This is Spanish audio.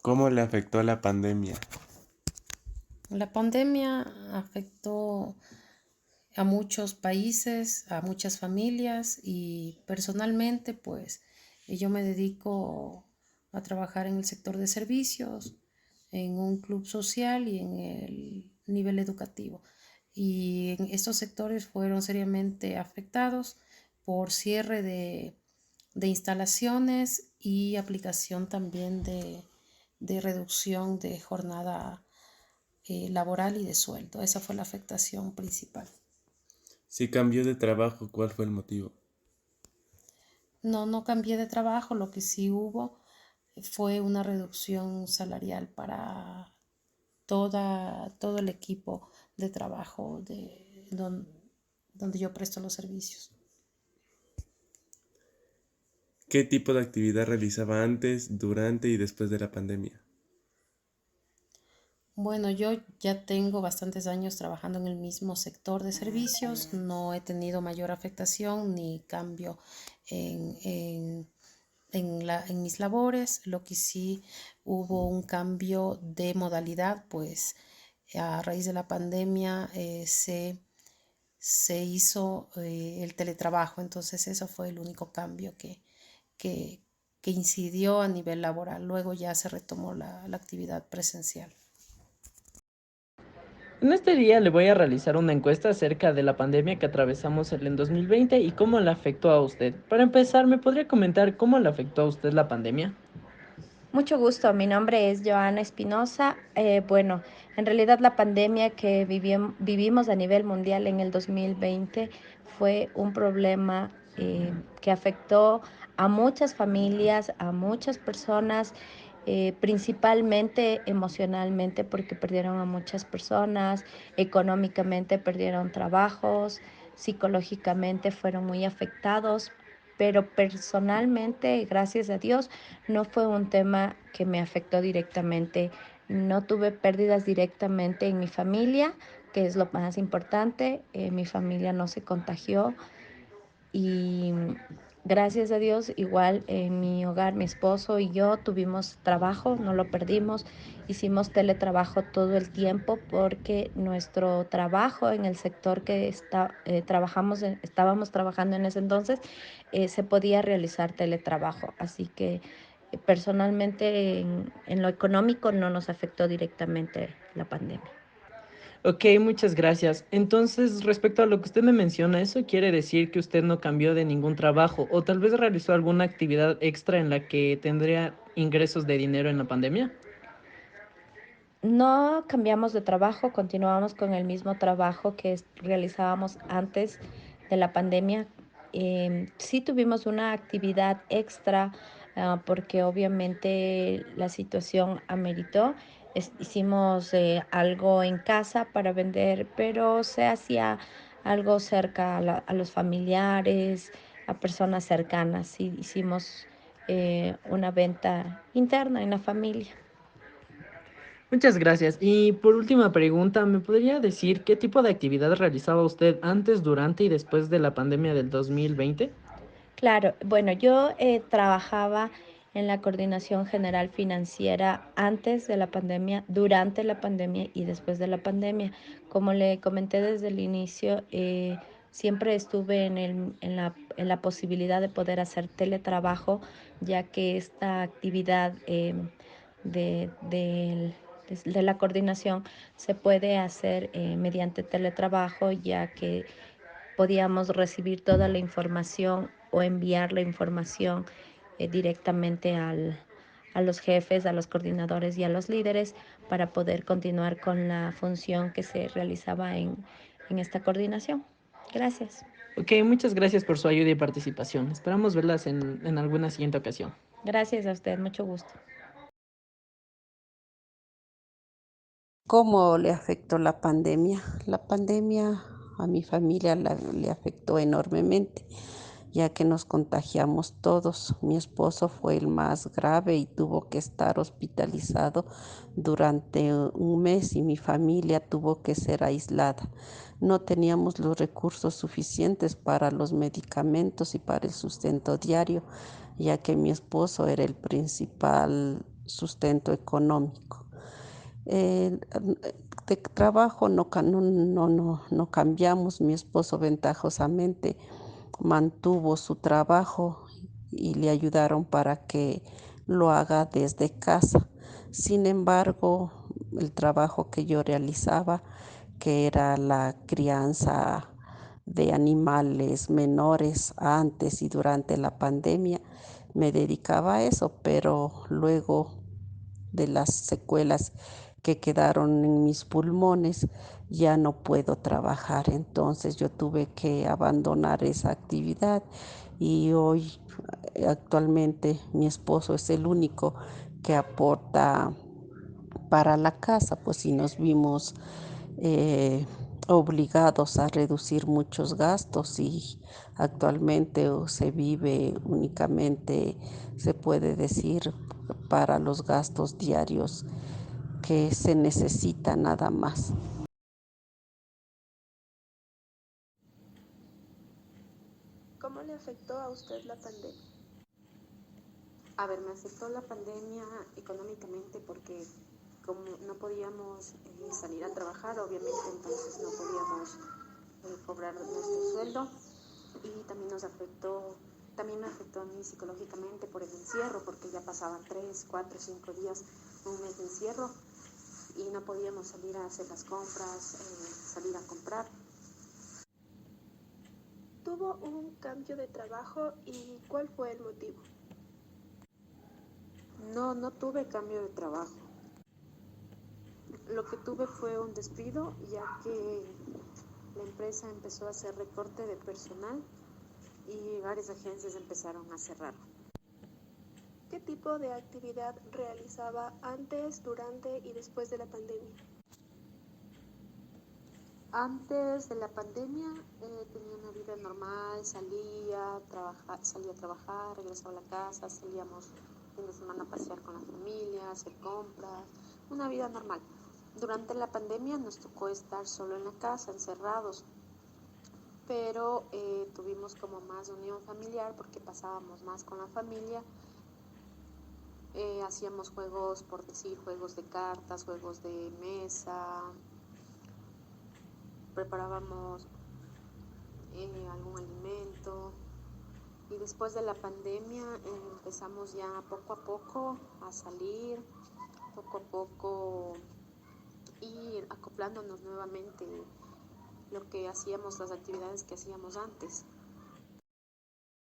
¿Cómo le afectó la pandemia? La pandemia afectó a muchos países, a muchas familias y personalmente, pues yo me dedico a trabajar en el sector de servicios, en un club social y en el nivel educativo. Y en estos sectores fueron seriamente afectados por cierre de instalaciones y aplicación también de reducción de jornada laboral y de sueldo. Esa fue la afectación principal. Si cambió de trabajo, ¿cuál fue el motivo? No, no cambié de trabajo, lo que sí hubo fue una reducción salarial para todo el equipo de trabajo donde yo presto los servicios. ¿Qué tipo de actividad realizaba antes, durante y después de la pandemia? Bueno, yo ya tengo bastantes años trabajando en el mismo sector de servicios, no he tenido mayor afectación ni cambio en, en, en mis labores. Lo que sí hubo un cambio de modalidad, pues a raíz de la pandemia se hizo el teletrabajo, entonces eso fue el único cambio que, que incidió a nivel laboral. Luego ya se retomó la actividad presencial. En este día le voy a realizar una encuesta acerca de la pandemia que atravesamos en 2020 y cómo le afectó a usted. Para empezar, ¿me podría comentar cómo le afectó a usted la pandemia? Mucho gusto, mi nombre es Joana Espinosa. Bueno, en realidad la pandemia que vivimos a nivel mundial en el 2020 fue un problema que afectó a muchas familias, a muchas personas, principalmente emocionalmente porque perdieron a muchas personas, económicamente perdieron trabajos, psicológicamente fueron muy afectados, pero personalmente, gracias a Dios, no fue un tema que me afectó directamente. No tuve pérdidas directamente en mi familia, que es lo más importante. Mi familia no se contagió y gracias a Dios, igual en mi hogar, mi esposo y yo tuvimos trabajo, no lo perdimos. Hicimos teletrabajo todo el tiempo porque nuestro trabajo en el sector que estábamos trabajando en ese entonces, se podía realizar teletrabajo. Así que personalmente en lo económico no nos afectó directamente la pandemia. Ok, muchas gracias. Entonces, respecto a lo que usted me menciona, ¿eso quiere decir que usted no cambió de ningún trabajo o tal vez realizó alguna actividad extra en la que tendría ingresos de dinero en la pandemia? No cambiamos de trabajo, continuamos con el mismo trabajo que realizábamos antes de la pandemia. Sí tuvimos una actividad extra, porque obviamente la situación ameritó. Hicimos algo en casa para vender, pero se hacía algo cerca a los familiares, a personas cercanas. Sí hicimos una venta interna en la familia. Muchas gracias. Y por última pregunta, ¿me podría decir qué tipo de actividad realizaba usted antes, durante y después de la pandemia del 2020? Claro, bueno, yo trabajaba en la Coordinación General Financiera antes de la pandemia, durante la pandemia y después de la pandemia. Como le comenté desde el inicio, siempre estuve en la posibilidad de poder hacer teletrabajo, ya que esta actividad de, del- de la coordinación se puede hacer mediante teletrabajo, ya que podíamos recibir toda la información o enviar la información directamente a los jefes, a los coordinadores y a los líderes para poder continuar con la función que se realizaba en esta coordinación. Gracias. Ok, muchas gracias por su ayuda y participación. Esperamos verlas en alguna siguiente ocasión. Gracias a usted, mucho gusto. ¿Cómo le afectó la pandemia? La pandemia a mi familia le afectó enormemente, ya que nos contagiamos todos. Mi esposo fue el más grave y tuvo que estar hospitalizado durante un mes y mi familia tuvo que ser aislada. No teníamos los recursos suficientes para los medicamentos y para el sustento diario, ya que mi esposo era el principal sustento económico. De trabajo no cambiamos. Mi esposo ventajosamente mantuvo su trabajo y le ayudaron para que lo haga desde casa. Sin embargo, el trabajo que yo realizaba, que era la crianza de animales menores antes y durante la pandemia, me dedicaba a eso, pero luego de las secuelas que quedaron en mis pulmones, ya no puedo trabajar. Entonces yo tuve que abandonar esa actividad y hoy actualmente mi esposo es el único que aporta para la casa, pues si nos vimos obligados a reducir muchos gastos y actualmente se vive únicamente, se puede decir, para los gastos diarios que se necesita nada más. ¿Cómo le afectó a usted la pandemia? A ver, me afectó la pandemia económicamente porque como no podíamos salir a trabajar, obviamente entonces no podíamos cobrar nuestro sueldo y también me afectó a mí psicológicamente por el encierro, porque ya pasaban 3, 4, 5 días, un mes de encierro y no podíamos salir a hacer las compras, salir a comprar. ¿Tuvo un cambio de trabajo y cuál fue el motivo? No tuve cambio de trabajo. Lo que tuve fue un despido, ya que la empresa empezó a hacer recorte de personal y varias agencias empezaron a cerrar. ¿Qué tipo de actividad realizaba antes, durante y después de la pandemia? Antes de la pandemia tenía una vida normal, salía a trabajar, regresaba a la casa, salíamos fin de semana a pasear con la familia, hacer compras, una vida normal. Durante la pandemia nos tocó estar solo en la casa, encerrados, pero tuvimos como más unión familiar porque pasábamos más con la familia. Hacíamos juegos, por decir, juegos de cartas, juegos de mesa, preparábamos algún alimento y después de la pandemia empezamos ya poco a poco a salir, poco a poco ir acoplándonos nuevamente lo que hacíamos, las actividades que hacíamos antes.